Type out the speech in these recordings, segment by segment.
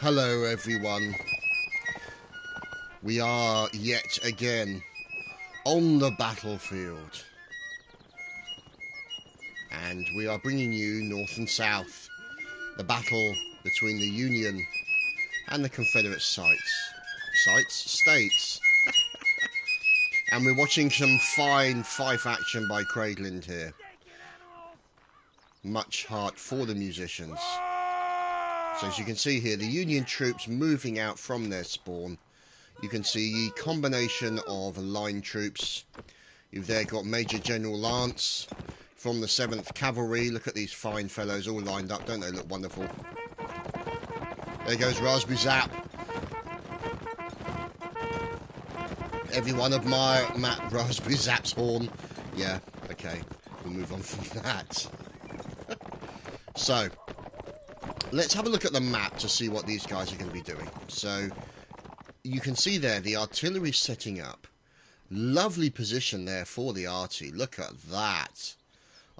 Hello everyone. We are yet again on the battlefield. And we are bringing you north and south. The battle between the Union and the Confederate states. And we're watching some fine fife action by Craigland here. Much heart for the musicians. So as you can see here, the Union troops moving out from their spawn. You can see a combination of line troops. You've there got Major General Lance from the 7th Cavalry. Look at these fine fellows all lined up. Don't they look wonderful? There goes Raspberry Zap. Everyone admire Matt Raspberry Zap's horn. Yeah, okay. We'll move on from that. So, let's have a look at the map to see what these guys are going to be doing. So, you can see there the artillery setting up. Lovely position there for the arty. Look at that.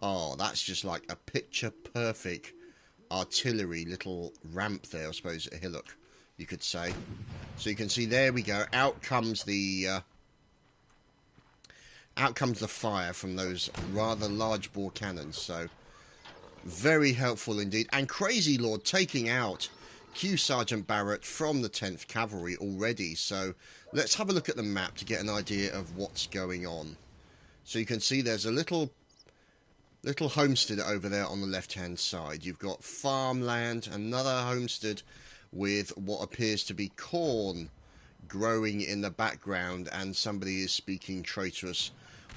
Oh, that's just like a picture-perfect artillery little ramp there, I suppose, a hillock, you could say. So you can see, there we go. Out comes the fire from those rather large bore cannons. So, very helpful indeed. And Crazy Lord taking out Q Sergeant Barrett from the 10th Cavalry already. So let's have a look at the map to get an idea of what's going on. So you can see there's a little homestead over there on the left hand side. You've got farmland, another homestead with what appears to be corn growing in the background, and somebody is speaking traitorous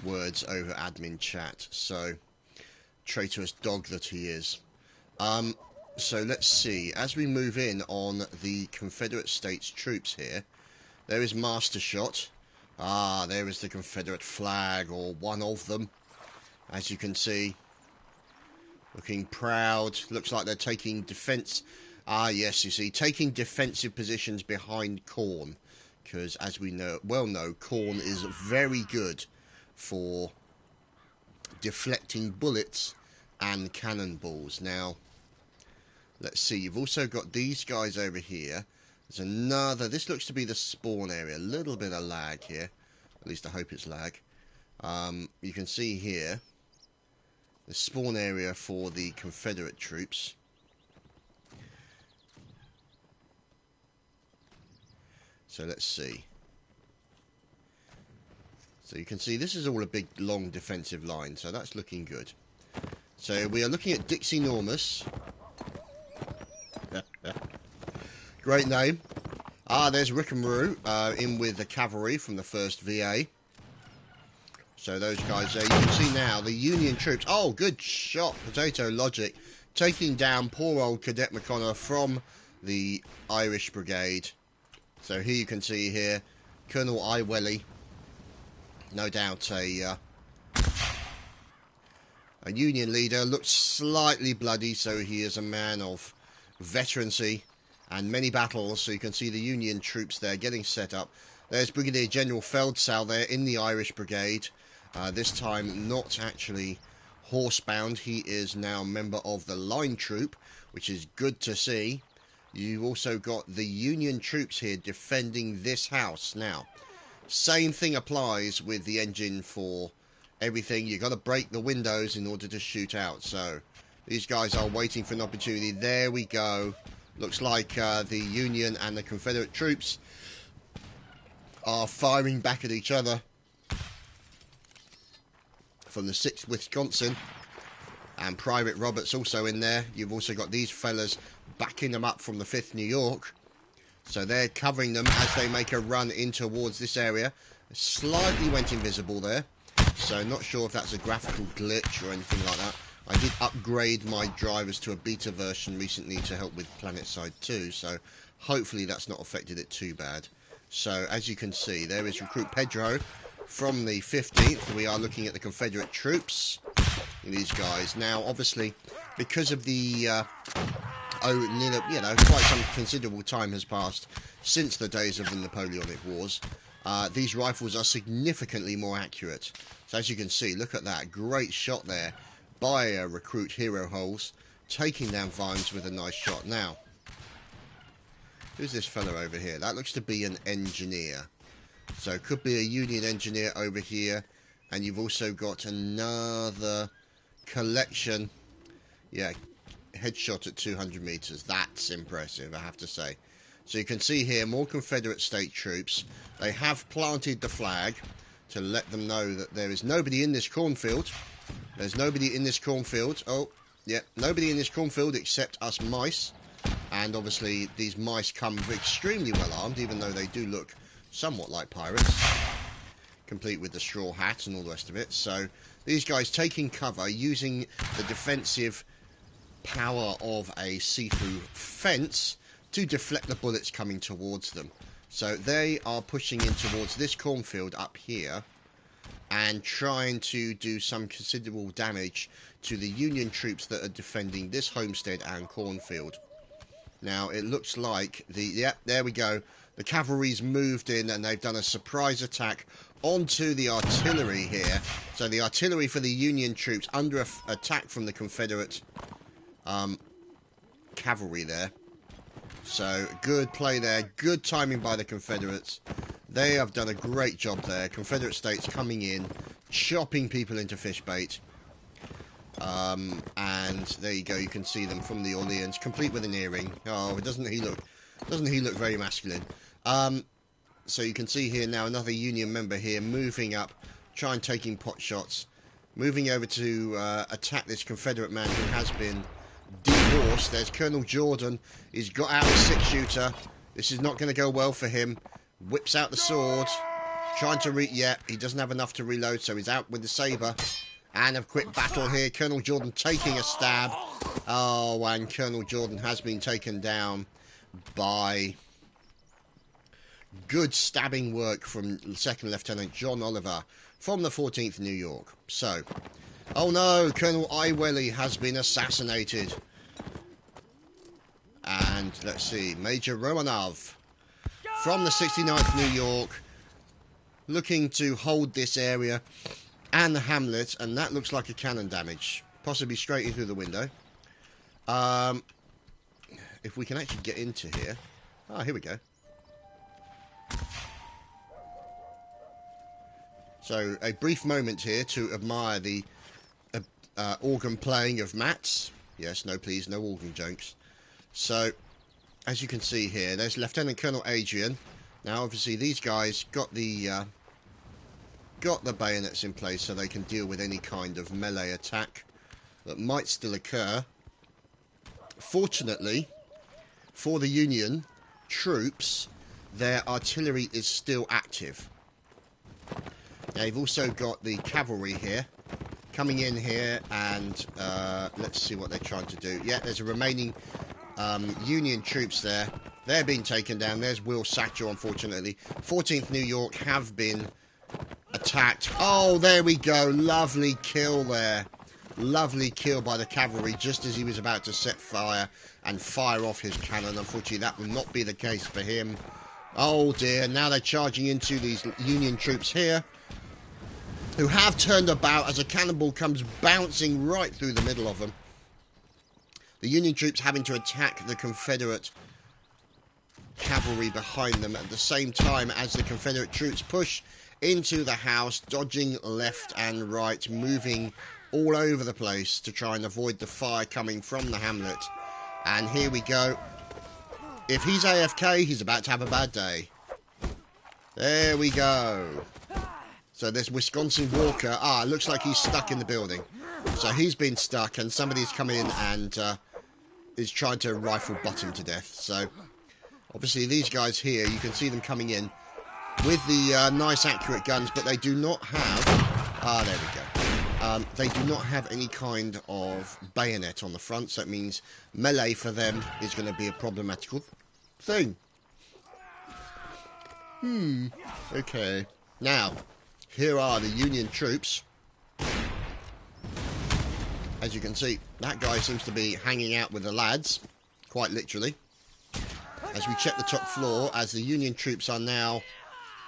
words over admin chat. So, traitorous dog that he is. So let's see, as we move in on the Confederate States troops here, there is Master Shot. Ah, there is the Confederate flag, or one of them, as you can see. Looking proud. Looks like they're taking defense. Ah, yes, you see, taking defensive positions behind corn. Because, as we know, corn is very good for deflecting bullets and cannonballs. Now, let's see, you've also got these guys over here. There's another, this looks to be the spawn area. A little bit of lag here. At least I hope it's lag. You can see here the spawn area for the Confederate troops. So let's see. So you can see this is all a big long defensive line, so that's looking good. So we are looking at Dixie Normus. Great name. Ah, there's Rickenroo in with the cavalry from the 1st VA. So those guys there, you can see now the Union troops. Oh, good shot, Potato Logic, taking down poor old Cadet McConnor from the Irish Brigade. So here you can see here Colonel Iwelly, no doubt a Union leader, looks slightly bloody, so he is a man of veterancy and many battles. So you can see the Union troops there getting set up. There's Brigadier General Feldsal there in the Irish Brigade. This time not actually horsebound. He is now a member of the line troop, which is good to see. You've also got the Union troops here defending this house. Now, same thing applies with the engine for everything. You've got to break the windows in order to shoot out. So, these guys are waiting for an opportunity. There we go. Looks like the Union and the Confederate troops are firing back at each other from the 6th Wisconsin. And Private Roberts also in there. You've also got these fellas backing them up from the 5th New York. So they're covering them as they make a run in towards this area. Slightly went invisible there. So not sure if that's a graphical glitch or anything like that. I did upgrade my drivers to a beta version recently to help with PlanetSide 2. So hopefully that's not affected it too bad. So as you can see, there is Recruit Pedro from the 15th. We are looking at the Confederate troops. These guys. Now, obviously, because of the, quite some considerable time has passed since the days of the Napoleonic Wars, these rifles are significantly more accurate. So as you can see, look at that. Great shot there by Recruit Hero Holes, taking down Vimes with a nice shot. Now, Who's this fella over here? That looks to be an engineer. So it could be a Union engineer over here. And you've also got another collection. Yeah, headshot at 200 meters. That's impressive, I have to say. So you can see here more Confederate state troops. They have planted the flag to let them know that there is nobody in this cornfield. There's nobody in this cornfield. Oh, yeah, nobody in this cornfield except us mice. And obviously these mice come extremely well armed, even though they do look somewhat like pirates. Complete with the straw hat and all the rest of it. So these guys taking cover, using the defensive power of a see-through fence to deflect the bullets coming towards them. So they are pushing in towards this cornfield up here and trying to do some considerable damage to the Union troops that are defending this homestead and cornfield. Now it looks like there we go. The cavalry's moved in and they've done a surprise attack onto the artillery here. So the artillery for the Union troops under attack from the Confederate cavalry there. So good play there, good timing by the Confederates. They have done a great job there. Confederate states coming in, chopping people into fish bait. And there you go, you can see them from the Orleans, complete with an earring. Oh, doesn't he look very masculine? So you can see here now another Union member here moving up, trying taking pot shots, moving over to attack this Confederate man who has been dehorsed. There's Colonel Jordan. He's got out a 6-shooter. This is not going to go well for him. Whips out the sword, trying to he doesn't have enough to reload, so he's out with the saber. And a quick battle here. Colonel Jordan taking a stab. Oh, and Colonel Jordan has been taken down by good stabbing work from 2nd Lieutenant John Oliver from the 14th New York. So, oh no, Colonel Iwelly has been assassinated. And let's see, Major Romanov from the 69th New York, looking to hold this area and the hamlet, and that looks like a cannon damage, possibly straight in through the window. If we can actually get into here. Ah, here we go. So, a brief moment here to admire the organ playing of Matt's. Yes, no please, no organ jokes. So, as you can see here, there's Lieutenant Colonel Adrian. Now, obviously, these guys got the bayonets in place so they can deal with any kind of melee attack that might still occur. Fortunately, for the Union troops, their artillery is still active. Now, you've also got the cavalry here, coming in here, and let's see what they're trying to do. Yeah, there's a remaining Union troops there. They're being taken down. There's Will Satchel, unfortunately. 14th New York have been attacked. Oh, there we go. Lovely kill there. Lovely kill by the cavalry just as he was about to set fire and fire off his cannon. Unfortunately, that will not be the case for him. Oh dear, now they're charging into these Union troops here, who have turned about as a cannonball comes bouncing right through the middle of them. The Union troops having to attack the Confederate cavalry behind them at the same time as the Confederate troops push into the house, dodging left and right, moving all over the place to try and avoid the fire coming from the hamlet. And here we go. If he's AFK, he's about to have a bad day. There we go. So there's Wisconsin Walker. Ah, looks like he's stuck in the building. So he's been stuck and somebody's come in and is trying to rifle butt him to death. So obviously these guys here, you can see them coming in with the nice accurate guns, but they do not have... Ah, there we go. They do not have any kind of bayonet on the front, so that means melee for them is going to be a problematical thing. Okay. Now, here are the Union troops. As you can see, that guy seems to be hanging out with the lads, quite literally. As we check the top floor, as the Union troops are now...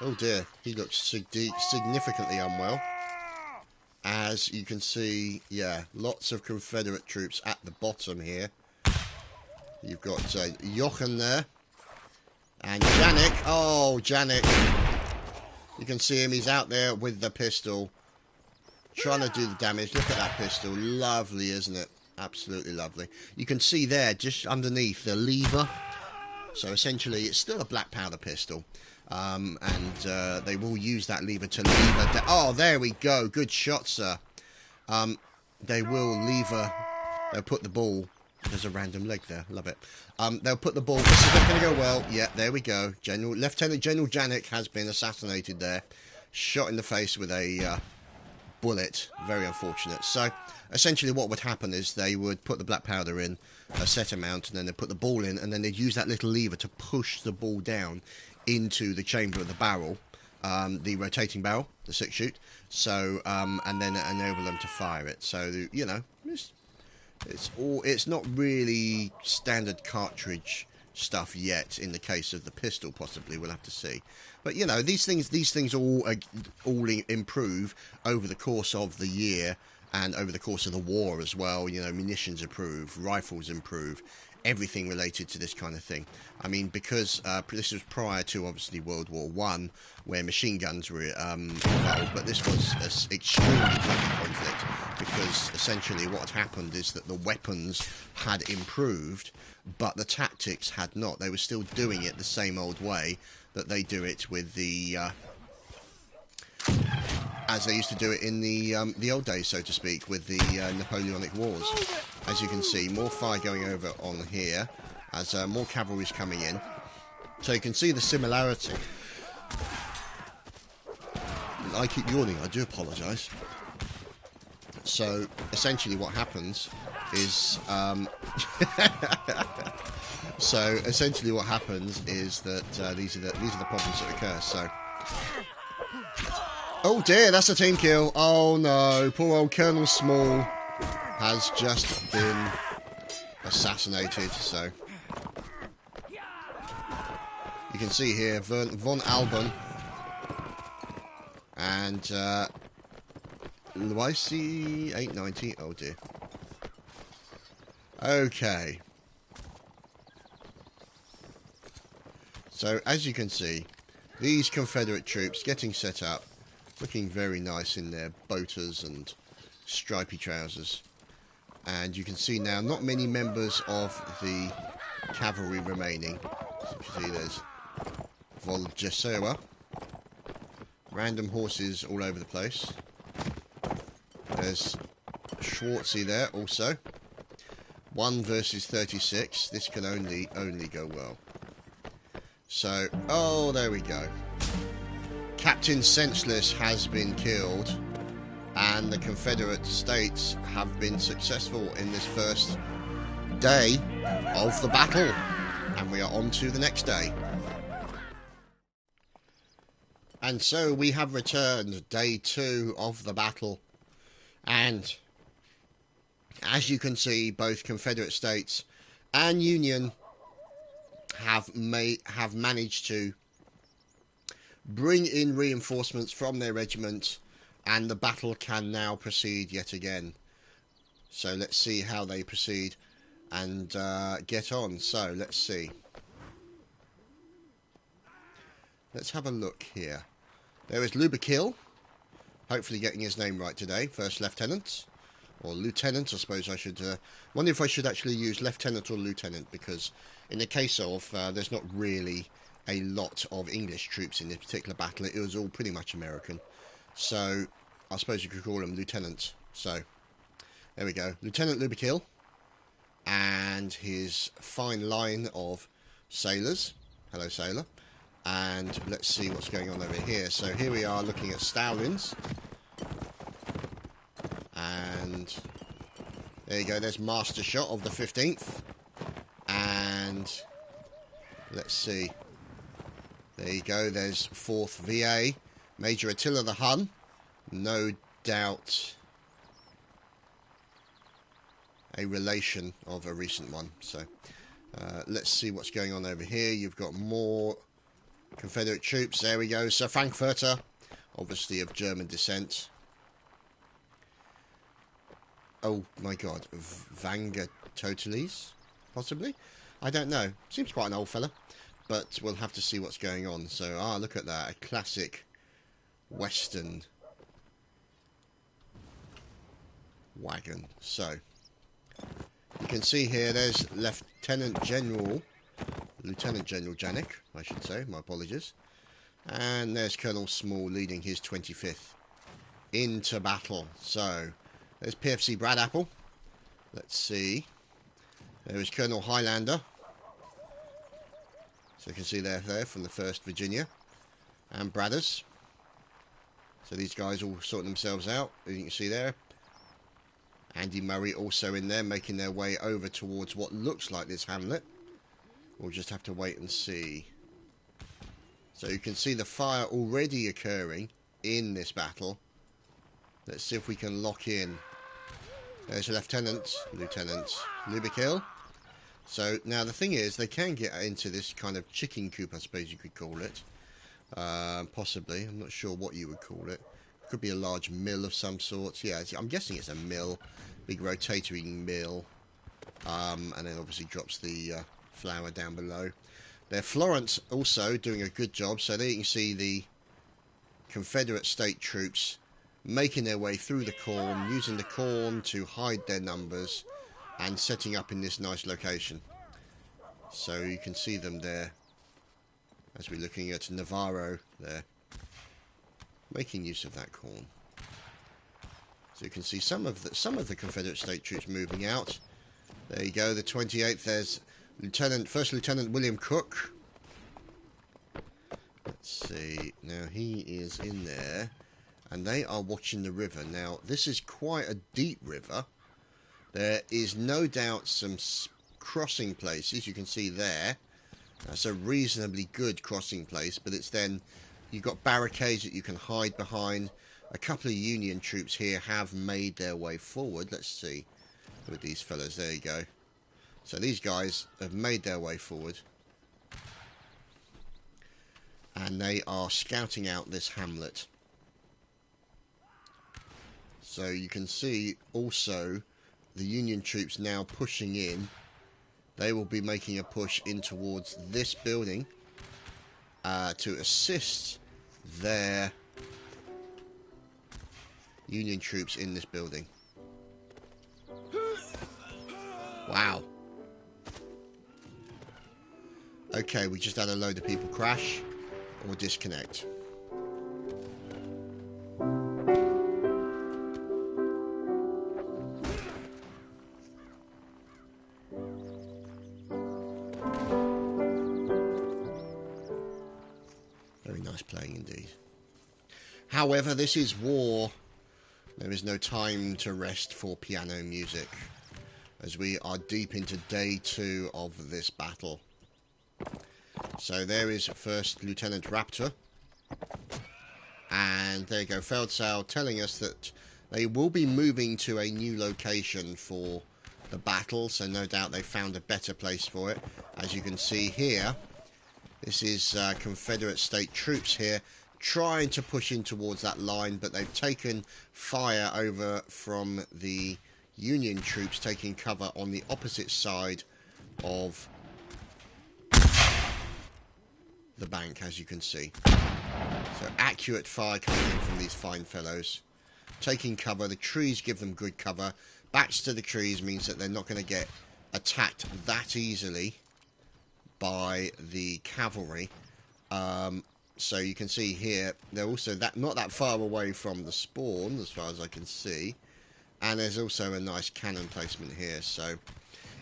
Oh dear, he looks significantly unwell. As you can see, yeah, lots of Confederate troops at the bottom here. You've got Jochen there. And Janik, oh, Janik. You can see him, he's out there with the pistol, trying to do the damage. Look at that pistol, lovely, isn't it? Absolutely lovely. You can see there, just underneath, the lever. So essentially, it's still a black powder pistol. And they will use that lever to lever. Oh, there we go. Good shot, sir. They will lever. They'll put the ball. There's a random leg there. Love it. They'll put the ball. This is not going to go well. Yeah, there we go. Lieutenant General Janik has been assassinated there. Shot in the face with a bullet. Very unfortunate. So essentially what would happen is they would put the black powder in a set amount, and then they'd put the ball in, and then they'd use that little lever to push the ball down into the chamber of the barrel, the rotating barrel, the 6-shoot. So and then enable them to fire it. So, you know, it's not really standard cartridge stuff yet. In the case of the pistol, possibly we'll have to see. But you know, these things all improve over the course of the year and over the course of the war as well. You know, munitions improve, rifles improve, everything related to this kind of thing. I mean, because this was prior to obviously World War One, where machine guns were involved, but this was an extremely bloody conflict, because essentially what had happened is that the weapons had improved, but the tactics had not. They were still doing it the same old way that they do it with the as they used to do it in the old days, so to speak, with the Napoleonic Wars. As you can see, more fire going over on here as more cavalry's coming in. So you can see the similarity. I keep yawning, I do apologise. So essentially what happens is that these are the problems that occur. So, oh dear, that's a team kill. Oh no, poor old Colonel Small has just been assassinated. So you can see here von Alban and YC 890. Oh dear. Okay. So, as you can see, these Confederate troops getting set up, looking very nice in their boaters and stripy trousers. And you can see now, not many members of the cavalry remaining. So you can see there's Voljesewa. Random horses all over the place. There's Schwartzy there also. 1 versus 36. This can only go well. So, oh, there we go. Captain Senseless has been killed, and the Confederate States have been successful in this first day of the battle. And we are on to the next day. And so we have returned, day 2 of the battle. And as you can see, both Confederate States and Union have managed to bring in reinforcements from their regiment, and the battle can now proceed yet again. So let's see how they proceed and get on. So let's see. Let's have a look here. There is Lubakil, hopefully getting his name right today, First Lieutenant. Or Lieutenant, I suppose I should... wonder if I should actually use Lieutenant or Lieutenant, because in the case of, there's not really a lot of English troops in this particular battle. It was all pretty much American. So, I suppose you could call him Lieutenant. So, there we go. Lieutenant Lubakil. And his fine line of sailors. Hello, sailor. And let's see what's going on over here. So, here we are looking at Stalins. And there you go, there's Master Shot of the 15th. And let's see. There you go, there's 4th VA. Major Attila the Hun. No doubt a relation of a recent one. So let's see what's going on over here. You've got more Confederate troops. There we go. Sir Frankfurter, obviously of German descent. Oh my god, Vanga Totalis, possibly? I don't know. Seems quite an old fella. but we'll have to see what's going on. So, look at that, a classic Western wagon. So, you can see here, there's Lieutenant General Janik, I should say, my apologies. And there's Colonel Small leading his 25th into battle. So, there's PFC Brad Apple. Let's see. There is Colonel Highlander. So you can see there from the 1st Virginia. And Bradders. So these guys all sorting themselves out, as you can see there. Andy Murray also in there, making their way over towards what looks like this hamlet. We'll just have to wait and see. So you can see the fire already occurring in this battle. Let's see if we can lock in. There's Lieutenant Lubikill. So now the thing is, they can get into this kind of chicken coop, I suppose you could call it. Possibly. I'm not sure what you would call it. Could be a large mill of some sort. Yeah, I'm guessing it's a mill. Big rotatory mill. And then obviously drops the flour down below. There, Florence also doing a good job. So there you can see the Confederate state troops making their way through the corn, using the corn to hide their numbers, and setting up in this nice location. So you can see them there, as we're looking at Navarro there, making use of that corn. So you can see some of the Confederate state troops moving out. There you go, the 28th. There's First Lieutenant William Cook. Let's see. Now he is in there, and they are watching the river. Now this is quite a deep river. There is no doubt some crossing places. You can see there. That's a reasonably good crossing place, but it's then you've got barricades that you can hide behind. A couple of Union troops here have made their way forward. Let's see with these fellas. There you go. So these guys have made their way forward, and they are scouting out this hamlet. So you can see also the Union troops now pushing in. They will be making a push in towards this building to assist their Union troops in this building. Wow. Okay, we just had a load of people crash or disconnect. Very nice playing indeed. However, this is war. There is no time to rest for piano music, as we are deep into day 2 of this battle. So there is First Lieutenant Raptor, and there you go, Feldsaal telling us that they will be moving to a new location for the battle, so no doubt they found a better place for it. As you can see here, this is Confederate state troops here trying to push in towards that line, but they've taken fire over from the Union troops, taking cover on the opposite side of the bank, as you can see. So accurate fire coming in from these fine fellows, taking cover. The trees give them good cover. Backs to the trees means that they're not going to get attacked that easily by the cavalry. So you can see here, they're also not that far away from the spawn, as far as I can see. And there's also a nice cannon placement here. So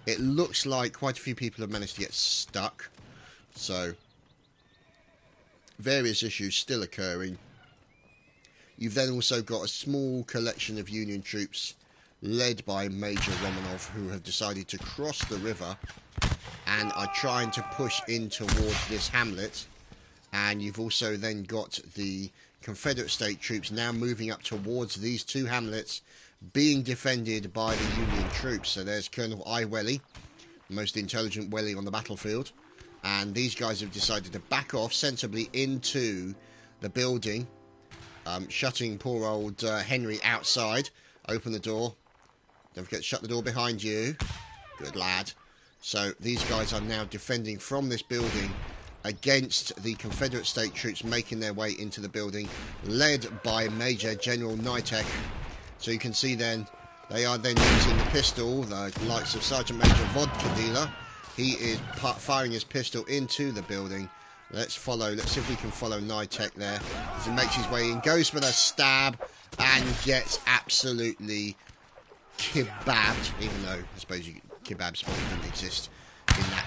it looks like quite a few people have managed to get stuck. So various issues still occurring. You've then also got a small collection of Union troops led by Major Romanov, who have decided to cross the river and are trying to push in towards this hamlet. And you've also then got the Confederate state troops now moving up towards these two hamlets, being defended by the Union troops. So there's Colonel Iwelly, the most intelligent Welly on the battlefield. And these guys have decided to back off sensibly into the building, shutting poor old Henry outside. Open the door. Don't forget to shut the door behind you. Good lad. So these guys are now defending from this building against the Confederate state troops making their way into the building, led by Major General Nitek. So you can see then, they are then using the pistol, the likes of Sergeant Major Vodka Dealer. He is firing his pistol into the building. Let's see if we can follow Nitek there, as he makes his way in, goes for the stab, and gets absolutely kebabbed, even though I suppose kebabs probably didn't exist in that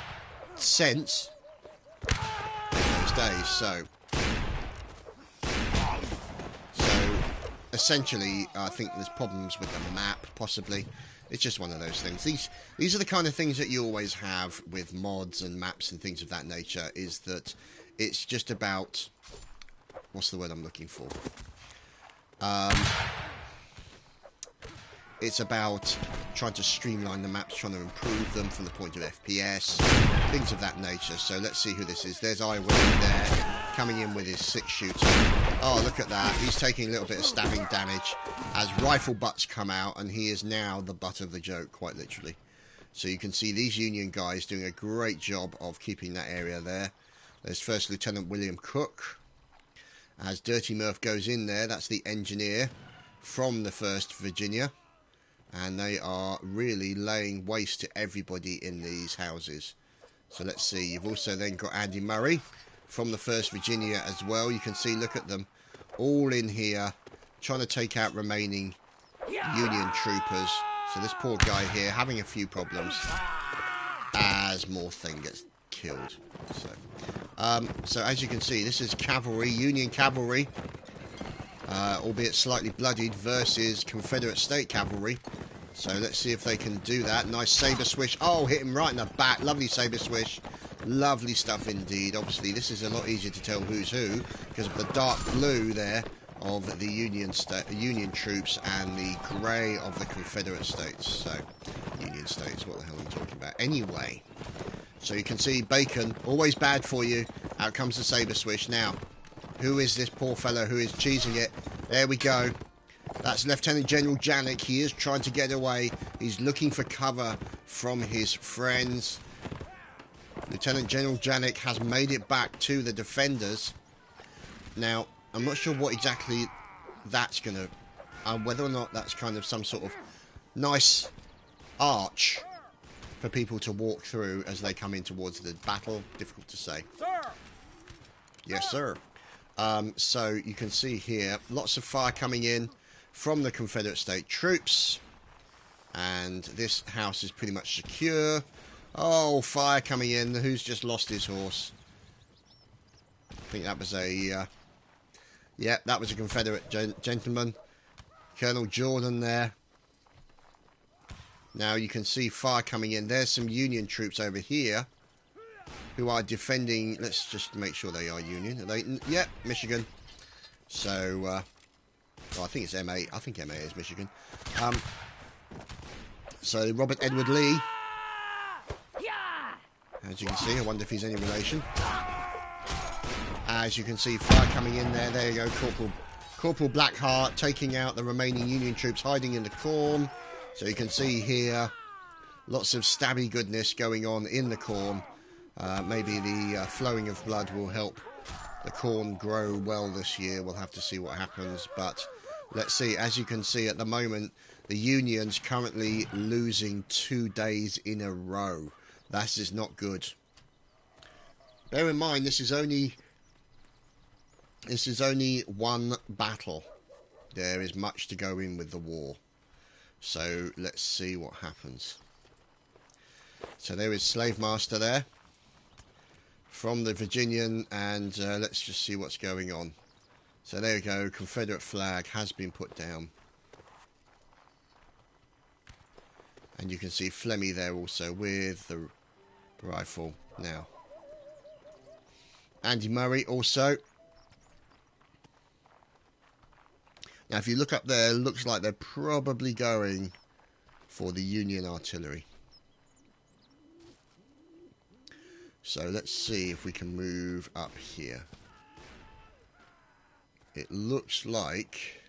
sense in those days. So essentially, I think there's problems with the map, possibly. It's just one of those things. These are the kind of things that you always have with mods and maps and things of that nature, is that it's just about... what's the word I'm looking for? It's about trying to streamline the maps, trying to improve them from the point of FPS, things of that nature. So let's see who this is. There's Iwan there, coming in with his 6-shooter. Oh, look at that. He's taking a little bit of stabbing damage as rifle butts come out, and he is now the butt of the joke, quite literally. So you can see these Union guys doing a great job of keeping that area there. There's First Lieutenant William Cook. As Dirty Murph goes in there, that's the engineer from the 1st Virginia. And they are really laying waste to everybody in these houses. So let's see. You've also then got Andy Murray from the 1st Virginia as well. You can see, look at them, all in here, trying to take out remaining Union troopers. So this poor guy here having a few problems as Morthane gets killed. So as you can see, this is cavalry, Union cavalry, albeit slightly bloodied, versus Confederate state cavalry. So let's see if they can do that. Nice saber swish. Oh, hit him right in the back. Lovely saber swish. Lovely stuff indeed. Obviously, this is a lot easier to tell who's who because of the dark blue there of the Union troops and the grey of the Confederate states. So, Union states, what the hell am I talking about? Anyway, so you can see Bacon, always bad for you. Out comes the saber swish. Now, who is this poor fellow who is cheesing it? There we go. That's Lieutenant General Janik. He is trying to get away. He's looking for cover from his friends. Lieutenant General Janik has made it back to the defenders. Now, I'm not sure what exactly that's going to... whether or not that's kind of some sort of nice arch for people to walk through as they come in towards the battle. Difficult to say. Sir! Yes, sir. So you can see here, lots of fire coming in from the Confederate state troops. And this house is pretty much secure. Oh, fire coming in. Who's just lost his horse? I think that was a... yeah, that was a Confederate gentleman. Colonel Jordan there. Now you can see fire coming in. There's some Union troops over here who are defending... Let's just make sure they are Union. Are they? Yep, Michigan. So, well, I think it's MA. I think MA is Michigan. So, Robert Edward Lee. As you can see, I wonder if he's any relation. As you can see, fire coming in there. There you go, Corporal Blackheart taking out the remaining Union troops hiding in the corn. So you can see here, lots of stabby goodness going on in the corn. Maybe the flowing of blood will help the corn grow well this year. We'll have to see what happens. But let's see. As you can see at the moment, the Union's currently losing 2 days in a row. That is not good. Bear in mind, this is only one battle. There is much to go in with the war. So let's see what happens. So there is Slave Master there from the Virginian, and let's just see what's going on. So there you go, Confederate flag has been put down. And you can see Flemmy there also with the rifle now. Andy Murray also. Now if you look up there, it looks like they're probably going for the Union artillery. So let's see if we can move up here. It looks like...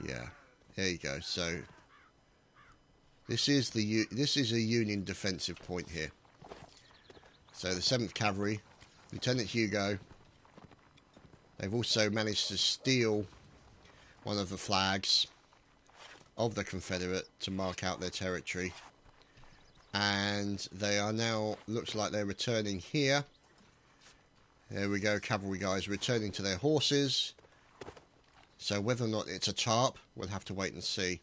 yeah, there you go. So this is a Union defensive point here. So the 7th Cavalry, Lieutenant Hugo, they've also managed to steal one of the flags of the Confederate to mark out their territory. And they are now, looks like they're returning here. There we go, cavalry guys returning to their horses. So whether or not it's a tarp, we'll have to wait and see.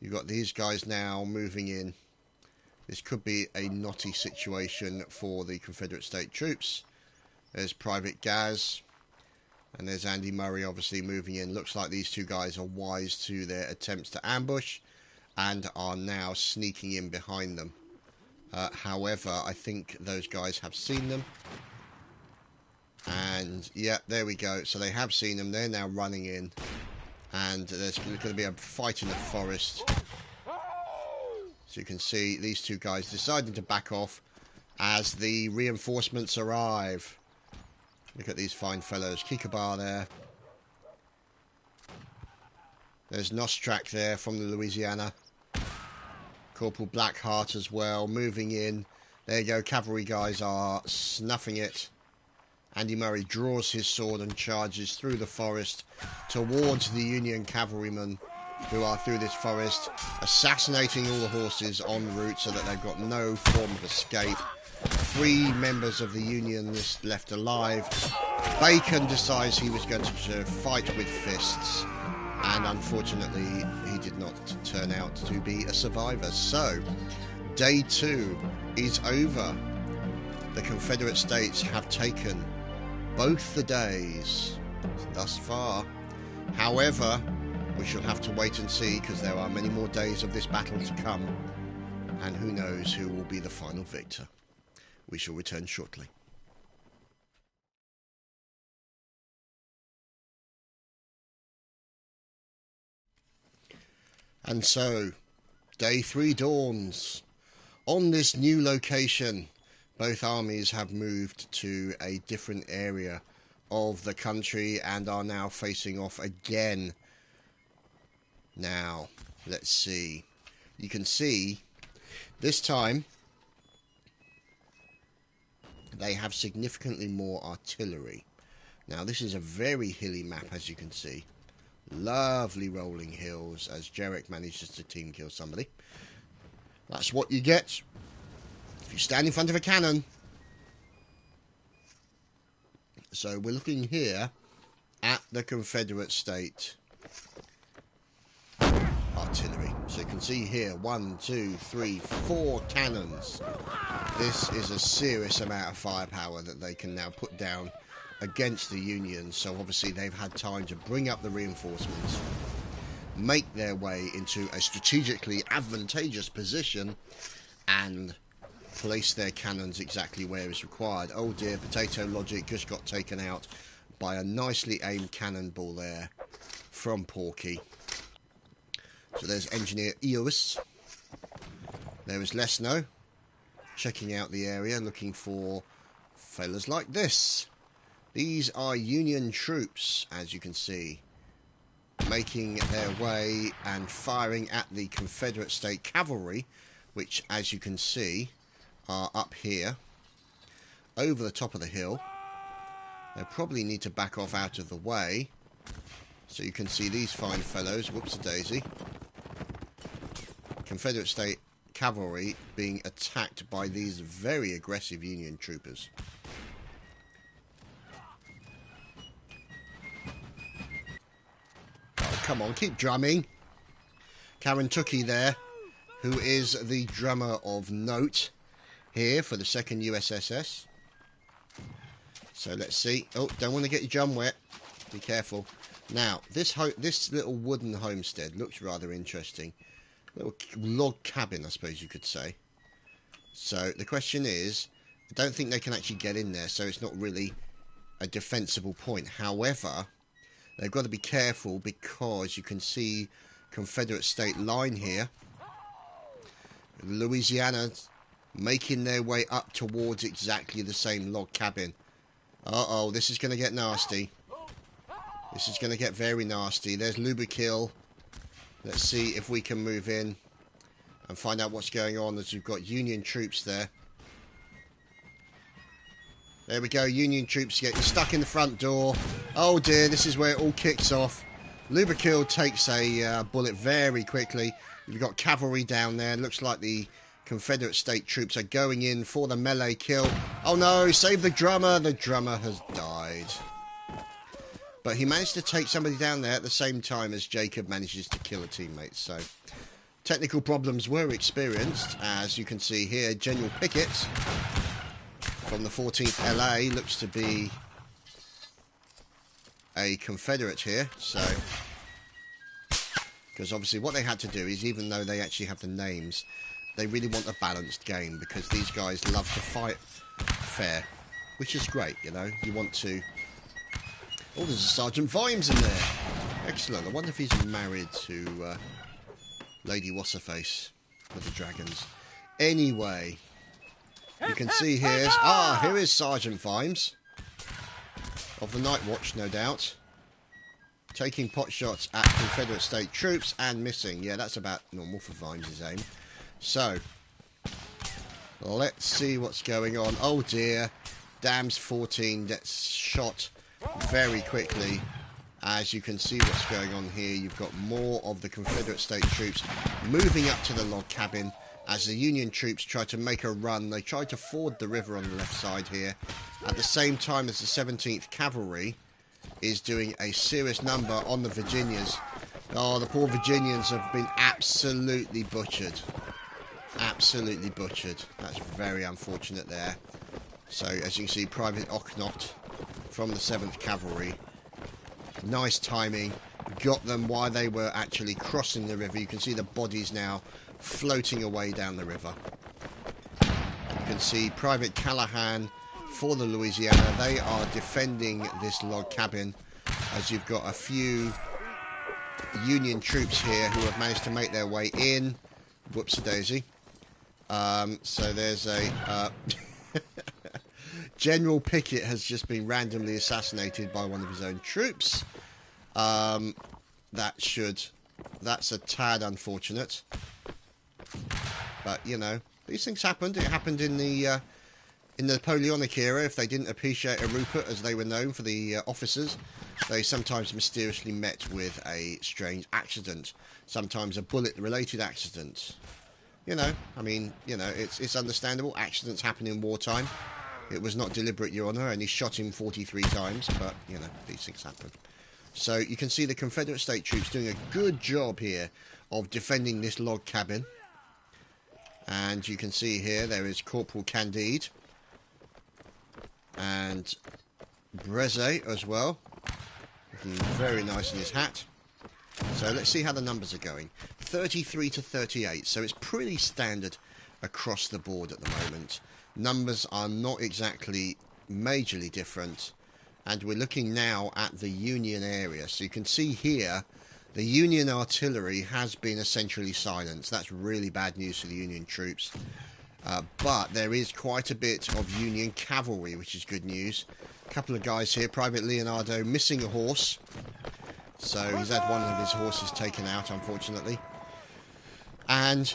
You've got these guys now moving in. This could be a knotty situation for the Confederate State troops. There's Private Gaz. And there's Andy Murray obviously moving in. Looks like these two guys are wise to their attempts to ambush and are now sneaking in behind them. However, I think those guys have seen them. And, yeah, there we go. So they have seen them. They're now running in. And there's going to be a fight in the forest. So you can see these two guys deciding to back off as the reinforcements arrive. Look at these fine fellows. Kikabar there. There's Nostrak there from the Louisiana. Corporal Blackheart as well, moving in. There you go, cavalry guys are snuffing it. Andy Murray draws his sword and charges through the forest towards the Union cavalrymen who are through this forest, assassinating all the horses en route so that they've got no form of escape. 3 members of the Unionists left alive. Bacon decides he was going to fight with fists, and unfortunately he did not turn out to be a survivor. So, day 2 is over. The Confederate States have taken both the days thus far. However, we shall have to wait and see, because there are many more days of this battle to come, and who knows who will be the final victor. We shall return shortly. And so, day 3 dawns. On this new location, both armies have moved to a different area of the country and are now facing off again. Now, let's see. You can see, this time, they have significantly more artillery. Now, this is a very hilly map, as you can see. Lovely rolling hills as Jarek manages to team kill somebody. That's what you get if you stand in front of a cannon. So we're looking here at the Confederate State artillery. So you can see here 1, 2, 3, 4 cannons. This is a serious amount of firepower that they can now put down against the Union. So obviously they've had time to bring up the reinforcements, make their way into a strategically advantageous position, and place their cannons exactly where is required. Oh dear, Potato Logic just got taken out by a nicely aimed cannonball there from Porky. So there's Engineer Eos. There is Lesno, checking out the area, looking for fellas like this. These are Union troops, as you can see, making their way and firing at the Confederate State Cavalry, which, as you can see, are up here, over the top of the hill. They probably need to back off out of the way. So you can see these fine fellows, whoops-a-daisy, Confederate State Cavalry being attacked by these very aggressive Union troopers. Oh, come on, keep drumming. Karen Tookie there, who is the drummer of note here for the 2nd USSS. So let's see. Oh, don't want to get your drum wet. Be careful. Now, this little wooden homestead looks rather interesting. Little log cabin, I suppose you could say. So the question is, I don't think they can actually get in there, so it's not really a defensible point. However, they've got to be careful because you can see Confederate State line here. Louisiana making their way up towards exactly the same log cabin. Uh-oh, this is going to get nasty. This is going to get very nasty. There's Luberkill. Let's see if we can move in and find out what's going on, as we've got Union troops there. There we go, Union troops getting stuck in the front door. Oh dear, this is where it all kicks off. Luberkill takes a bullet very quickly. You've got cavalry down there. Looks like the Confederate state troops are going in for the melee kill. Oh no, save the drummer. The drummer has died. But he managed to take somebody down there at the same time as Jacob manages to kill a teammate. So, technical problems were experienced. As you can see here, General Pickett from the 14th LA looks to be a Confederate here. So, because obviously what they had to do is, even though they actually have the names, they really want a balanced game, because these guys love to fight fair, which is great, you know. You want to... Oh, there's a Sergeant Vimes in there. Excellent. I wonder if he's married to Lady What's-Her-Face with the dragons. Anyway, you can see here... here is Sergeant Vimes of the Night Watch, no doubt. Taking pot shots at Confederate state troops and missing. Yeah, that's about normal for Vimes' aim. So, let's see what's going on. Oh dear. Dams 14 gets shot very quickly. As you can see what's going on here, you've got more of the Confederate state troops moving up to the log cabin as the Union troops try to make a run. They try to ford the river on the left side here, at the same time as the 17th Cavalry is doing a serious number on the Virginians. Oh, the poor Virginians have been absolutely butchered. Absolutely butchered. That's very unfortunate there. So, as you can see, Private Ocknott from the 7th Cavalry. Nice timing. Got them while they were actually crossing the river. You can see the bodies now floating away down the river. You can see Private Callahan for the Louisiana. They are defending this log cabin, as you've got a few Union troops here who have managed to make their way in. Whoops-a-daisy. So there's a... General Pickett has just been randomly assassinated by one of his own troops. That's a tad unfortunate. But, you know, these things happened. It happened in the Napoleonic era. If they didn't appreciate a Rupert, as they were known for the officers, they sometimes mysteriously met with a strange accident. Sometimes a bullet-related accident. You know, I mean, you know, it's understandable. Accidents happen in wartime. It was not deliberate, Your Honour, and he shot him 43 times, but, you know, these things happen. So you can see the Confederate state troops doing a good job here of defending this log cabin. And you can see here there is Corporal Candide and Breze as well, looking very nice in his hat. So let's see how the numbers are going. 33 to 38, so it's pretty standard across the board at the moment. Numbers are not exactly majorly different, and we're looking now at the Union area. So you can see here the Union artillery has been essentially silenced. That's really bad news for the Union troops. But there is quite a bit of Union cavalry, which is good news. A couple of guys here. Private Leonardo missing a horse. So he's had one of his horses taken out, unfortunately. And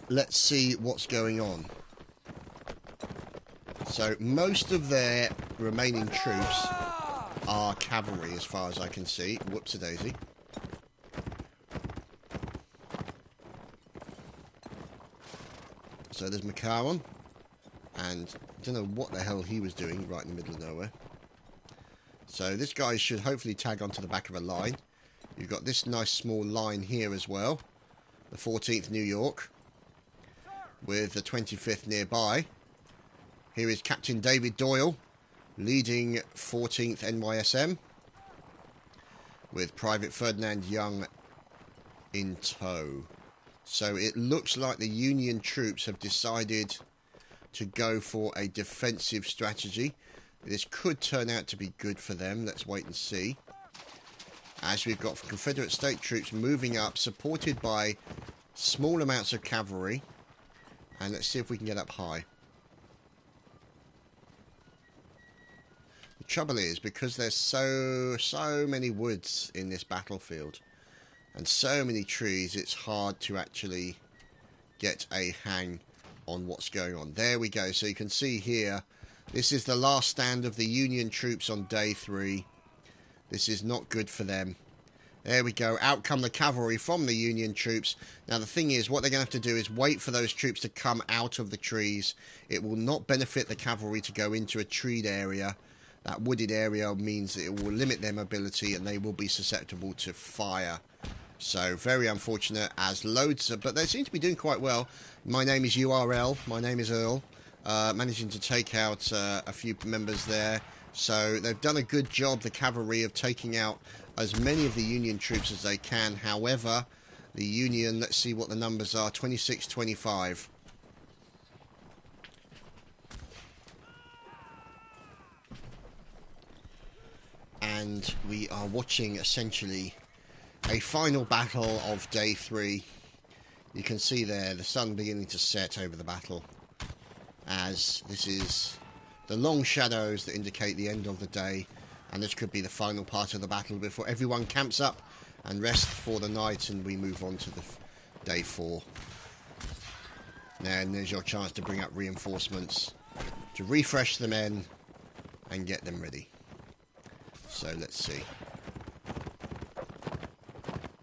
let's see what's going on. So most of their remaining troops are cavalry, as far as I can see. Whoops-a-daisy. So there's Macaron, and I don't know what the hell he was doing right in the middle of nowhere. So this guy should hopefully tag onto the back of a line. You've got this nice small line here as well, the 14th New York, with the 25th nearby. Here is Captain David Doyle, leading 14th NYSM, with Private Ferdinand Young in tow. So it looks like the Union troops have decided to go for a defensive strategy. This could turn out to be good for them. Let's wait and see. As we've got Confederate state troops moving up, supported by small amounts of cavalry. And let's see if we can get up high. The trouble is, because there's so many woods in this battlefield, and so many trees, it's hard to actually get a hang on what's going on. There we go. So you can see here, this is the last stand of the Union troops on day 3. This is not good for them. There we go. Out come the cavalry from the Union troops. Now, the thing is, what they're going to have to do is wait for those troops to come out of the trees. It will not benefit the cavalry to go into a treed area. That wooded area means that it will limit their mobility and they will be susceptible to fire. So, very unfortunate, as loads of... But they seem to be doing quite well. My name is URL. My name is Earl. Managing to take out a few members there. So, they've done a good job, the cavalry, of taking out as many of the Union troops as they can. However, the Union, let's see what the numbers are, 26-25. And we are watching, essentially, a final battle of day 3. You can see there the sun beginning to set over the battle, as this is the long shadows that indicate the end of the day. And this could be the final part of the battle before everyone camps up and rests for the night, and we move on to the day 4. Now, and there's your chance to bring up reinforcements, to refresh the men and get them ready. So let's see.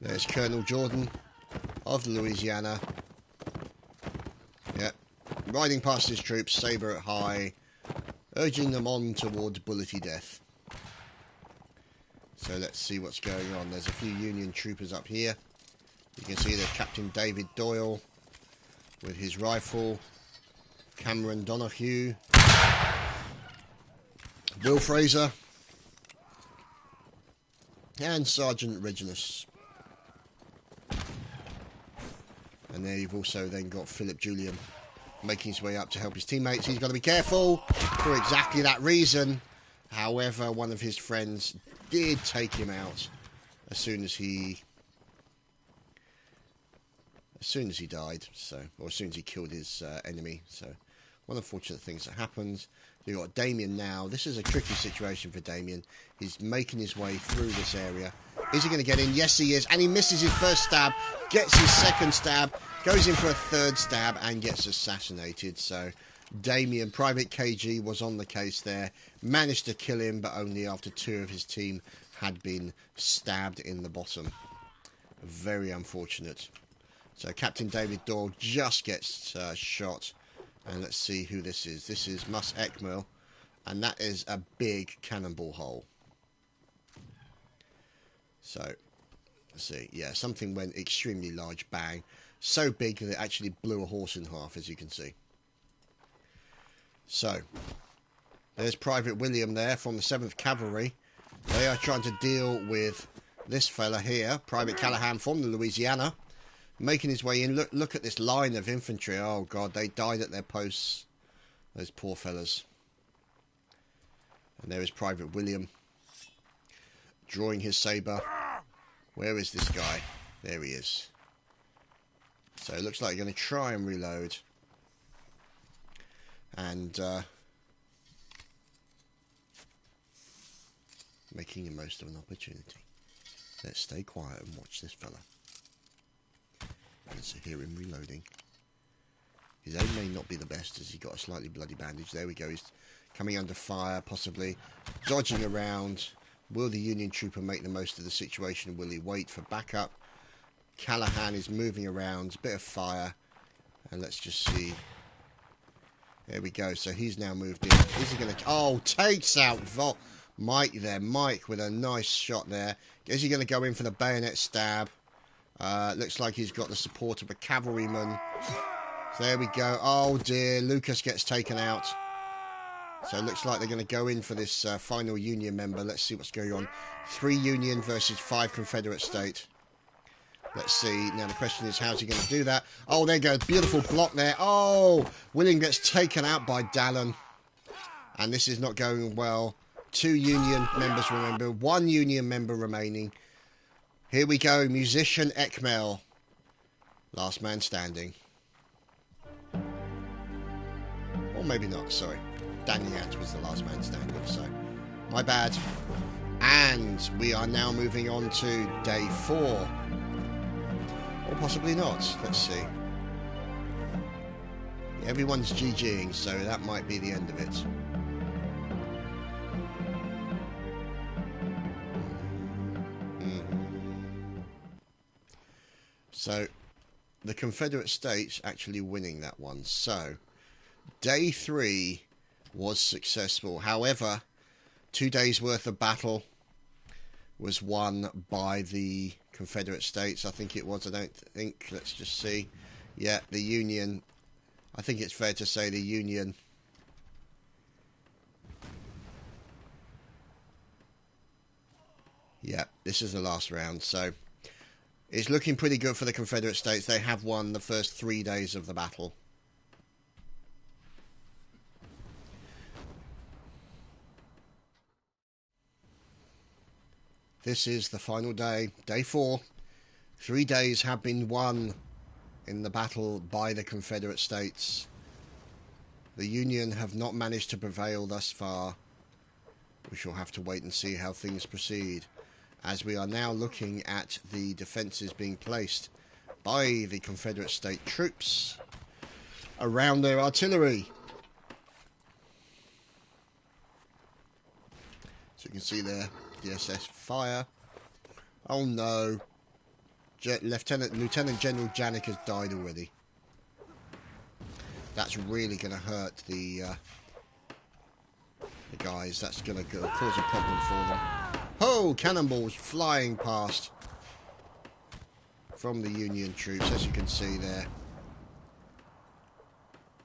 There's Colonel Jordan of the Louisiana. Yep. Riding past his troops, sabre at high, urging them on towards bullety death. So let's see what's going on. There's a few Union troopers up here. You can see there's Captain David Doyle with his rifle. Cameron Donahue. Will Fraser. And Sergeant Regulus. And there you've also then got Philip Julian making his way up to help his teammates. He's got to be careful for exactly that reason. However, one of his friends did take him out as soon as he died, so, or as soon as he killed his enemy. So, one of the unfortunate things that happened. You've got Damien now. This is a tricky situation for Damien. He's making his way through this area. Is he going to get in? Yes, he is. And he misses his first stab, gets his second stab, goes in for a third stab, and gets assassinated. So, Damien, Private KG, was on the case there. Managed to kill him, but only after 2 of his team had been stabbed in the bottom. Very unfortunate. So, Captain David Doyle just gets shot. And let's see who this is. This is Mus Ekmel. And that is a big cannonball hole. So, let's see. Yeah, something went extremely large. Bang. So big that it actually blew a horse in half, as you can see. So, there's Private William there from the 7th Cavalry. They are trying to deal with this fella here, Private Callahan from the Louisiana, making his way in. Look at this line of infantry. Oh, God, they died at their posts. Those poor fellas. And there is Private William, drawing his sabre. Where is this guy? There he is. So it looks like you're going to try and reload. And making the most of an opportunity. Let's stay quiet and watch this fella. Let's hear him reloading. His aim may not be the best, as he got a slightly bloody bandage. There we go. He's coming under fire, possibly dodging around. Will the Union trooper make the most of the situation? Will he wait for backup? Callahan is moving around. A bit of fire. And let's just see. There we go. So he's now moved in. Is he going to... Oh, takes out Mike there. Mike with a nice shot there. Is he going to go in for the bayonet stab? Looks like he's got the support of a cavalryman. So there we go. Oh dear. Lucas gets taken out. So it looks like they're going to go in for this final Union member. Let's see what's going on. 3 Union versus 5 Confederate State. Let's see. Now the question is, how's he going to do that? Oh, there goes. Beautiful block there. Oh, William gets taken out by Dallin. And this is not going well. 2 Union members remember. 1 Union member remaining. Here we go. Musician Ekmel. Last man standing. Or maybe not. Sorry. Daniat was the last man standing. So, my bad. And we are now moving on to day 4. Or possibly not. Let's see. Everyone's GGing, so that might be the end of it. So, the Confederate States actually winning that one. So, day 3 was successful. However, 2 days worth of battle was won by the Confederate States. I think it was. I don't think. Let's just see. Yeah, the Union. I think it's fair to say the Union. Yeah, this is the last round. So, it's looking pretty good for the Confederate States. They have won the first 3 days of the battle. This is the final day, day 4. 3 days have been won in the battle by the Confederate States. The Union have not managed to prevail thus far. We shall have to wait and see how things proceed, as we are now looking at the defences being placed by the Confederate State troops around their artillery. So you can see there, DSS fire. Oh no. Lieutenant General Janik has died already. That's really going to hurt the guys. That's going to cause a problem for them. Oh, cannonballs flying past from the Union troops, as you can see there.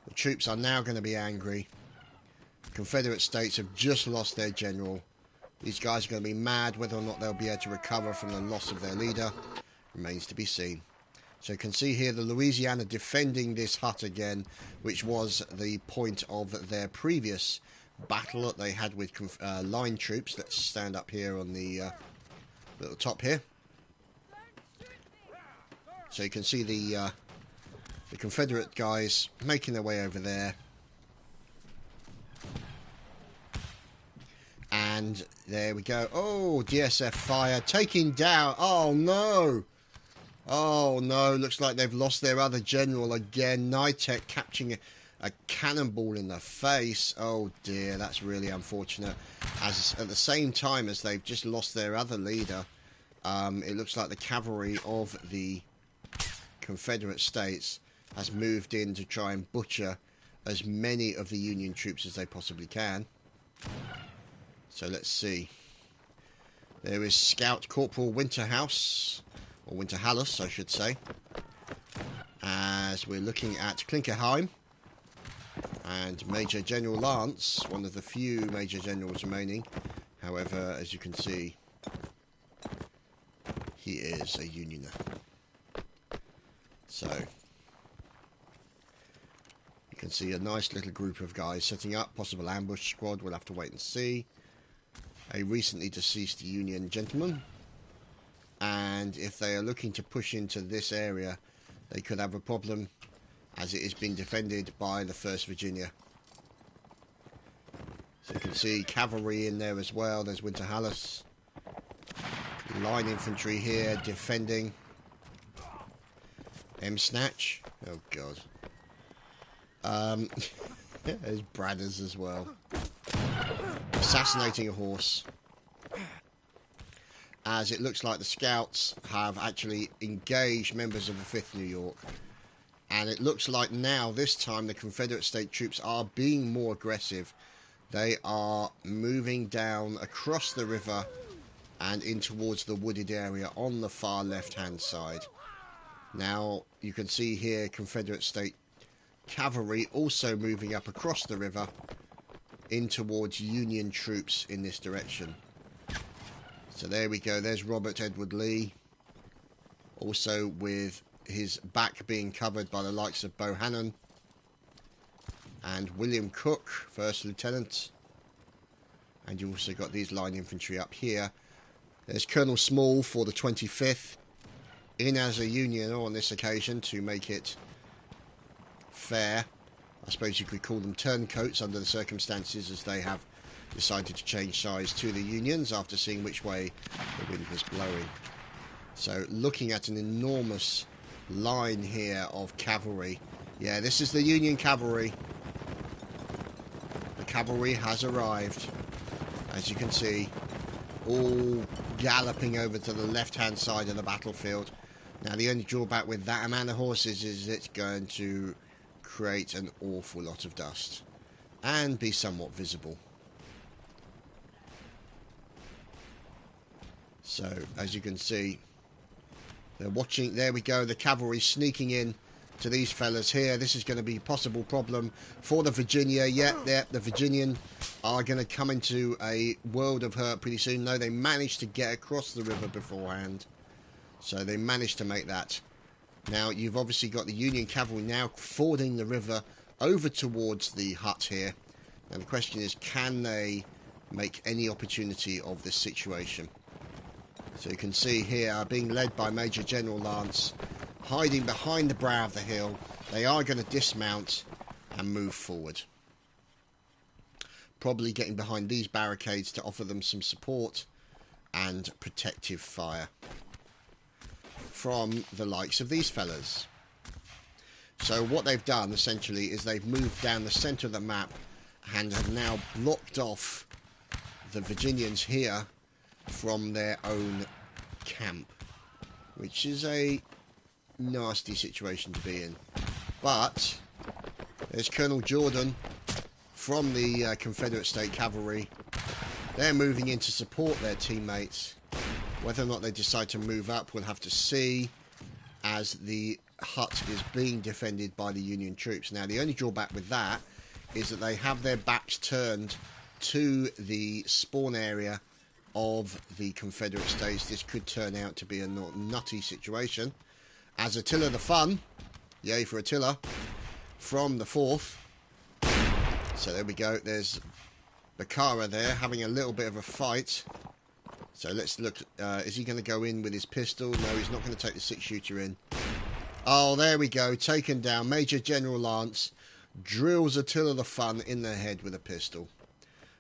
The troops are now going to be angry. The Confederate States have just lost their general. These guys are going to be mad. Whether or not they'll be able to recover from the loss of their leader remains to be seen. So you can see here the Louisiana defending this hut again, which was the point of their previous battle that they had with line troops. Let's stand up here on the little top here. So you can see the Confederate guys making their way over there. And there we go. Oh, DSF fire taking down. Oh no. Oh no, looks like they've lost their other general again. Nitek catching a cannonball in the face. Oh dear, that's really unfortunate. As at the same time as they've just lost their other leader, it looks like the cavalry of the Confederate States has moved in to try and butcher as many of the Union troops as they possibly can. So let's see. There is Scout Corporal Winterhouse, or Winterhallis, I should say, as we're looking at Klinkerheim. And Major General Lance, one of the few Major Generals remaining. However, as you can see, he is a Unioner. So, you can see a nice little group of guys setting up. Possible ambush squad, we'll have to wait and see. A recently deceased Union gentleman. And if they are looking to push into this area, they could have a problem, as it is being defended by the 1st Virginia. So you can see cavalry in there as well. There's Winterhallis. Line infantry here defending. M-Snatch. Oh god. There's Bradders as well. Assassinating a horse. As it looks like the scouts have actually engaged members of the 5th New York. And it looks like now, this time, the Confederate State troops are being more aggressive. They are moving down across the river and in towards the wooded area on the far left-hand side. Now, you can see here Confederate State cavalry also moving up across the river in towards Union troops in this direction. So there we go. There's Robert Edward Lee. Also with his back being covered by the likes of Bohannon and William Cook, 1st Lieutenant. And you've also got these line infantry up here. There's Colonel Small for the 25th, in as a Union on this occasion to make it fair. I suppose you could call them turncoats under the circumstances, as they have decided to change sides to the Unions after seeing which way the wind was blowing. So looking at an enormous line here of cavalry. Yeah, this is the Union cavalry. The cavalry has arrived, as you can see, all galloping over to the left-hand side of the battlefield. Now, the only drawback with that amount of horses is it's going to create an awful lot of dust and be somewhat visible. So, as you can see, they're watching. There we go, the cavalry sneaking in to these fellas here. This is going to be a possible problem for the Virginia. Yeah, the Virginian are going to come into a world of hurt pretty soon. No, they managed to get across the river beforehand. So they managed to make that. Now, you've obviously got the Union cavalry now fording the river over towards the hut here. And the question is, can they make any opportunity of this situation? So you can see here, being led by Major General Lance, hiding behind the brow of the hill. They are going to dismount and move forward. Probably getting behind these barricades to offer them some support and protective fire from the likes of these fellas. So what they've done essentially is they've moved down the centre of the map and have now blocked off the Virginians here from their own camp, which is a nasty situation to be in. But there's Colonel Jordan from the Confederate State Cavalry. They're moving in to support their teammates. Whether or not they decide to move up, we'll have to see, as the hut is being defended by the Union troops. Now, the only drawback with that is that they have their backs turned to the spawn area of the Confederate States. This could turn out to be a nutty situation, as Attila the Fun, yay for Attila, from the 4th. So there we go, there's Bakara there having a little bit of a fight. So let's look, is he going to go in with his pistol? No, he's not going to take the 6-shooter in. Oh, there we go, taken down. Major General Lance drills Attila the Fun in the head with a pistol.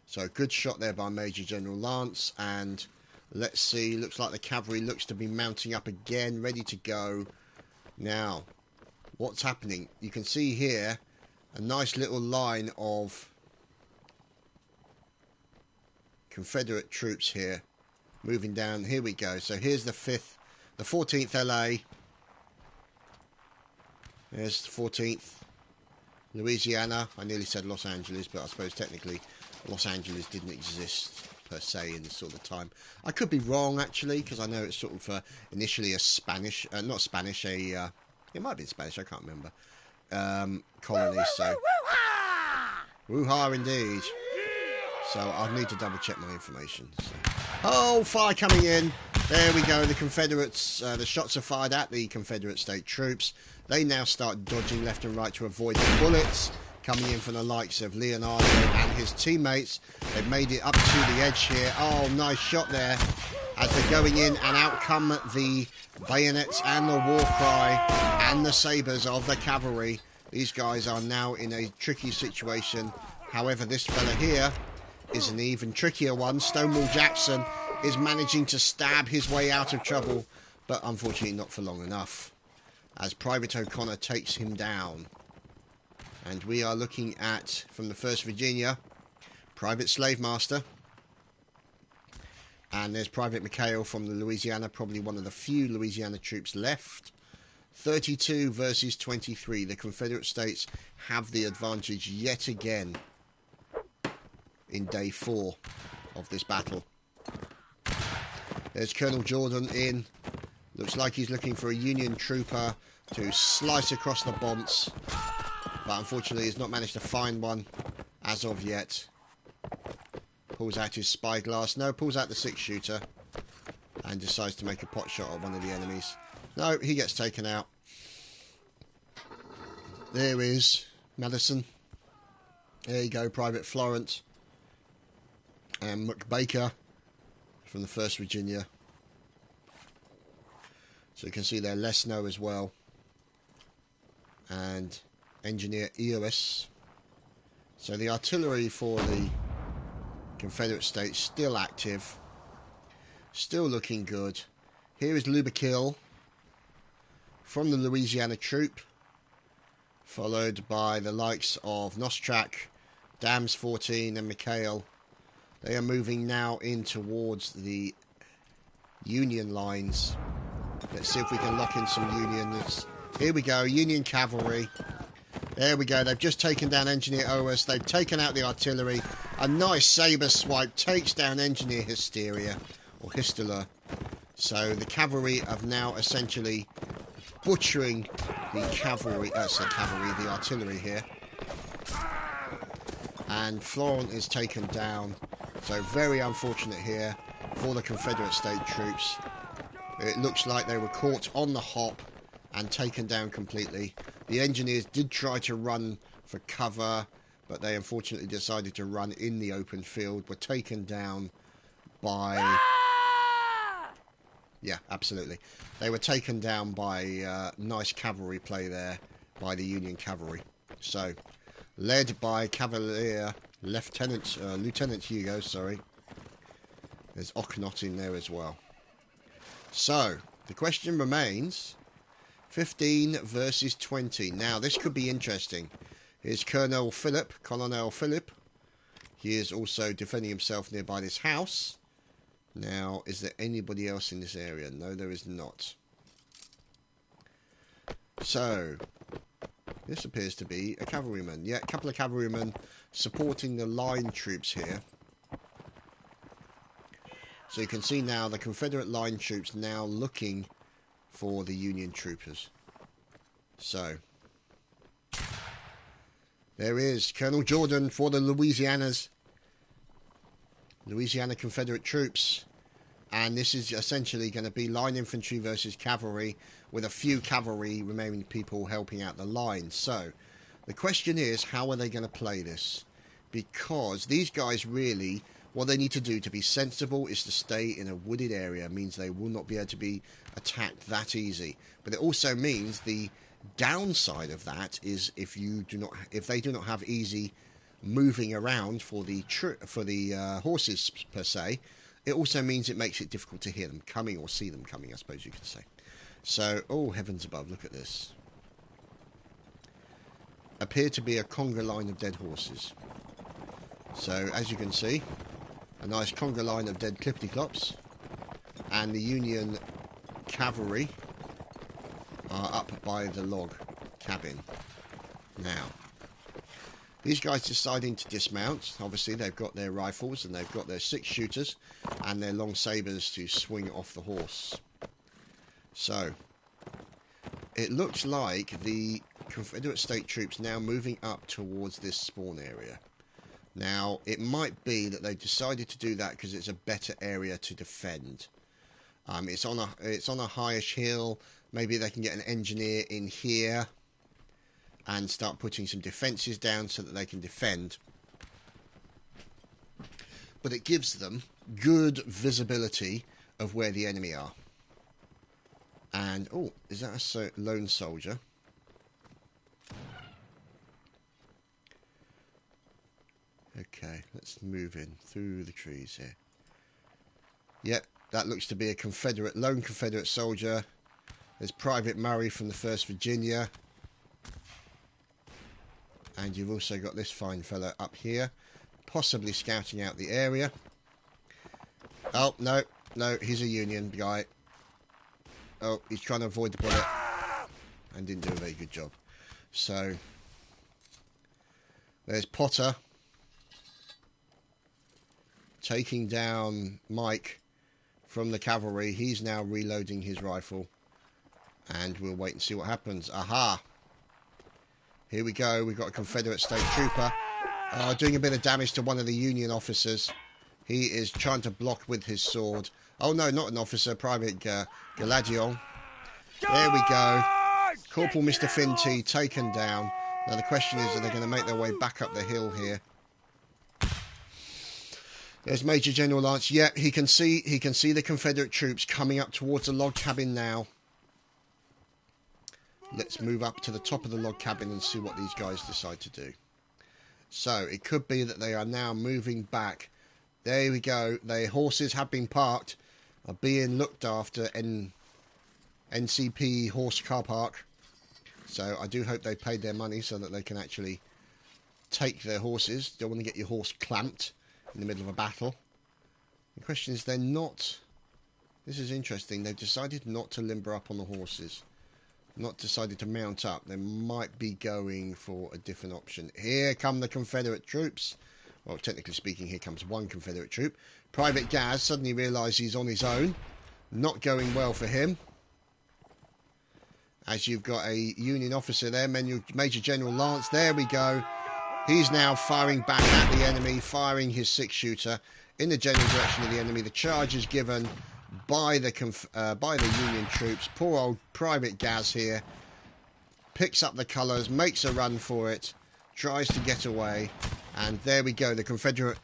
So good shot there by Major General Lance. And let's see, looks like the cavalry looks to be mounting up again, ready to go. Now, what's happening? You can see here a nice little line of Confederate troops here moving down. Here we go. So here's the 14th LA. There's the 14th Louisiana. I nearly said Los Angeles, but I suppose technically Los Angeles didn't exist per se in this sort of time. I could be wrong actually, because I know it's sort of initially a Spanish, not Spanish, it might be Spanish, I can't remember, colony. So woo-ha indeed. So I'll need to double check my information. So. Oh, fire coming in. There we go. The Confederates, the shots are fired at the Confederate state troops. They now start dodging left and right to avoid the bullets coming in from the likes of Leonardo and his teammates. They've made it up to the edge here. Oh, nice shot there. As they're going in, and out come the bayonets and the war cry and the sabres of the cavalry. These guys are now in a tricky situation. However, this fella here is an even trickier one. Stonewall Jackson is managing to stab his way out of trouble, but unfortunately not for long enough, as Private O'Connor takes him down. And we are looking at, from the 1st Virginia, Private Slave Master. And there's Private McHale from the Louisiana, probably one of the few Louisiana troops left. 32 versus 23. The Confederate States have the advantage yet again in day 4 of this battle. There's Colonel Jordan in. Looks like he's looking for a Union trooper to slice across the bonds, but unfortunately he's not managed to find one as of yet. Pulls out his spyglass. No, pulls out the 6-shooter and decides to make a pot shot at one of the enemies. No, he gets taken out. There is Madison. There you go, Private Florence. And McBaker from the 1st Virginia. So you can see there Lesno as well. And Engineer Eos. So the artillery for the Confederate States still active. Still looking good. Here is Luberkill from the Louisiana troop. followed by the likes of Nostrak, Dams 14 and Mikhail. They are moving now in towards the Union lines. Let's see if we can lock in some Unions. Here we go, Union cavalry. There we go, they've just taken down Engineer OS. They've taken out the artillery. A nice sabre swipe takes down Engineer Hysteria, or Histler. So the cavalry have now essentially butchering the cavalry, the artillery here. And Florent is taken down. So very unfortunate here for the Confederate state troops. It looks like they were caught on the hop and taken down completely. The engineers did try to run for cover, but they unfortunately decided to run in the open field. Were taken down by... Yeah, absolutely. They were taken down by nice cavalry play there by the Union cavalry. So, led by Cavalier Lieutenant Hugo, sorry. There's Oknot in there as well. So, the question remains, 15 versus 20. Now, this could be interesting. Here's Colonel Philip. He is also defending himself nearby this house. Now, is there anybody else in this area? No, there is not. So, this appears to be a cavalryman. Yeah, a couple of cavalrymen supporting the line troops here. So you can see now the Confederate line troops now looking for the Union troopers. So, there is Colonel Jordan for the Louisiana Confederate troops. And this is essentially going to be line infantry versus cavalry, with a few cavalry remaining people helping out the line. So, the question is, how are they going to play this? Because these guys really, what they need to do to be sensible is to stay in a wooded area. It means they will not be able to be attacked that easy. But it also means the downside of that is if they do not have easy moving around for the horses per se, it also means it makes it difficult to hear them coming or see them coming, I suppose you could say. So, oh heavens above, look at this. Appear to be a conga line of dead horses. So, as you can see, a nice conga line of dead clippity-clops, and the Union cavalry are up by the log cabin. Now, these guys deciding to dismount. Obviously, they've got their rifles and they've got their 6-shooters and their long sabres to swing off the horse. So, it looks like the Confederate state troops now moving up towards this spawn area. Now, it might be that they've decided to do that because it's a better area to defend. It's on a highish hill. Maybe they can get an engineer in here and start putting some defences down so that they can defend. But it gives them good visibility of where the enemy are. And, oh, is that a lone soldier? Okay, let's move in through the trees here. Yep, that looks to be a lone Confederate soldier. There's Private Murray from the 1st Virginia. And you've also got this fine fella up here, possibly scouting out the area. Oh, no, he's a Union guy. Oh, he's trying to avoid the bullet and didn't do a very good job. So, there's Potter taking down Mike from the cavalry. He's now reloading his rifle, and we'll wait and see what happens. Aha! Here we go. We've got a Confederate state trooper doing a bit of damage to one of the Union officers. He is trying to block with his sword. Oh no, not an officer, Private Galadion. There we go. Corporal Mr. Finty taken down. Now the question is, are they going to make their way back up the hill here? There's Major General Lance. Yeah, he can see the Confederate troops coming up towards the log cabin now. Let's move up to the top of the log cabin and see what these guys decide to do. So, it could be that they are now moving back. There we go. Their horses have been parked, are being looked after in NCP Horse Car Park. So I do hope they paid their money so that they can actually take their horses. Don't want to get your horse clamped in the middle of a battle. The question is, they're not... This is interesting. They've decided not to limber up on the horses. Not decided to mount up. They might be going for a different option. Here come the Confederate troops. Well, technically speaking, here comes one Confederate troop. Private Gaz suddenly realised he's on his own. Not going well for him. As you've got a Union officer there, Major General Lance. There we go. He's now firing back at the enemy, firing his six-shooter in the general direction of the enemy. The charge is given by the Union troops. Poor old Private Gaz here picks up the colours, makes a run for it, tries to get away, and there we go. The Confederate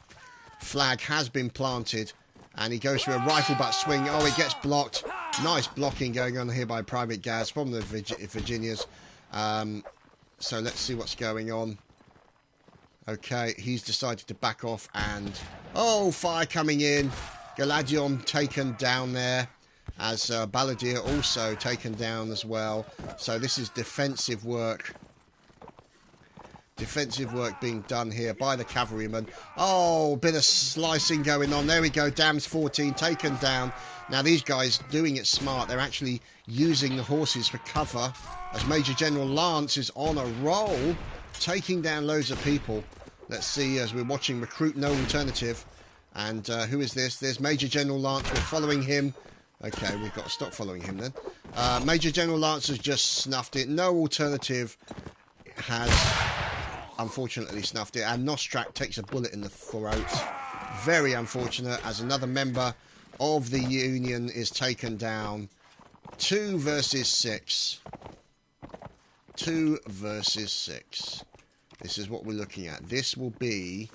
flag has been planted, and he goes for a rifle butt swing. Oh, it gets blocked. Nice blocking going on here by Private Gaz from the Virginias. So let's see what's going on. Okay, he's decided to back off, and oh, fire coming in. Galadion taken down there, as Balladeer also taken down as well. So this is defensive work. Defensive work being done here by the cavalrymen. Oh, bit of slicing going on. There we go. Dams 14 taken down. Now these guys doing it smart. They're actually using the horses for cover, as Major General Lance is on a roll, taking down loads of people. Let's see, as we're watching Recruit No Alternative. And who is this? There's Major General Lance. We're following him. Okay, we've got to stop following him then. Major General Lance has just snuffed it. No Alternative has unfortunately snuffed it. And Nostrak takes a bullet in the throat. Very unfortunate, as another member of the Union is taken down. 2 versus 6. 2 versus 6. This is what we're looking at. This will be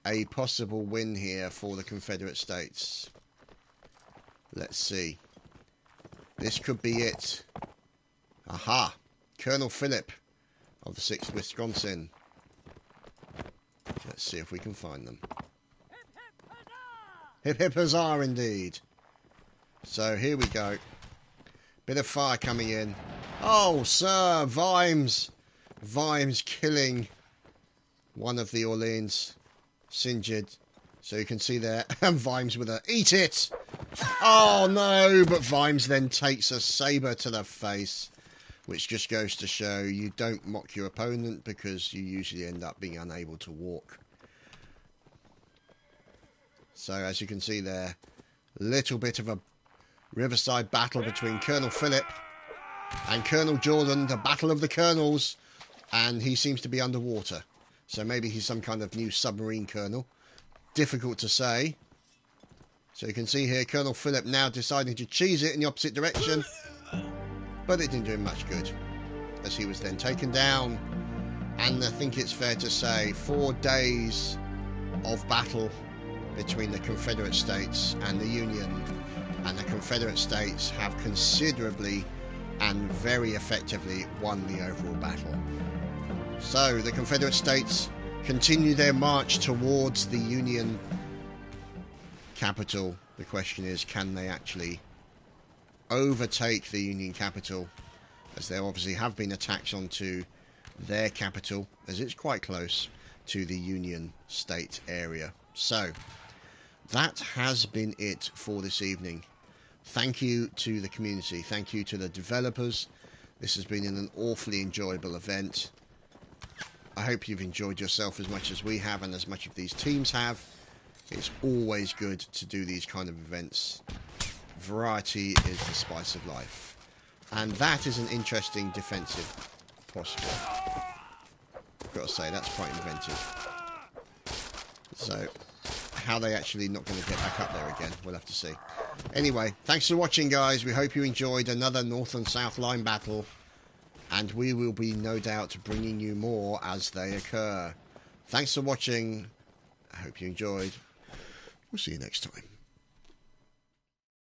a possible win here for the Confederate States. Let's see. This could be it. Aha! Colonel Phillip of the 6th Wisconsin. Let's see if we can find them. Hip hip huzzah indeed. So here we go. Bit of fire coming in. Oh, sir, Vimes. Vimes killing one of the Orleans. Sinjid. So you can see there, and Vimes with a eat it. Oh no, but Vimes then takes a sabre to the face, which just goes to show you don't mock your opponent, because you usually end up being unable to walk. So as you can see there, little bit of a riverside battle between Colonel Phillip and Colonel Jordan, the battle of the colonels, and he seems to be underwater. So maybe he's some kind of new submarine colonel. Difficult to say. So you can see here Colonel Phillip now deciding to cheese it in the opposite direction. But it didn't do him much good, as he was then taken down. And I think it's fair to say 4 days of battle between the Confederate States and the Union. And the Confederate States have considerably and very effectively won the overall battle. So the Confederate States continue their march towards the Union capital. The question is, can they actually overtake the Union capital, as there obviously have been attacks onto their capital, as it's quite close to the Union state area. So that has been it for this evening. Thank you to the community. Thank you to the developers. This has been an awfully enjoyable event. I hope you've enjoyed yourself as much as we have, and as much of these teams have. It's always good to do these kind of events. Variety is the spice of life. And that is an interesting defensive posture. I've got to say, that's quite inventive. So, how they actually not going to get back up there again, we'll have to see. Anyway, thanks for watching, guys. We hope you enjoyed another North and South Line battle. And we will be, no doubt, bringing you more as they occur. Thanks for watching. I hope you enjoyed. We'll see you next time.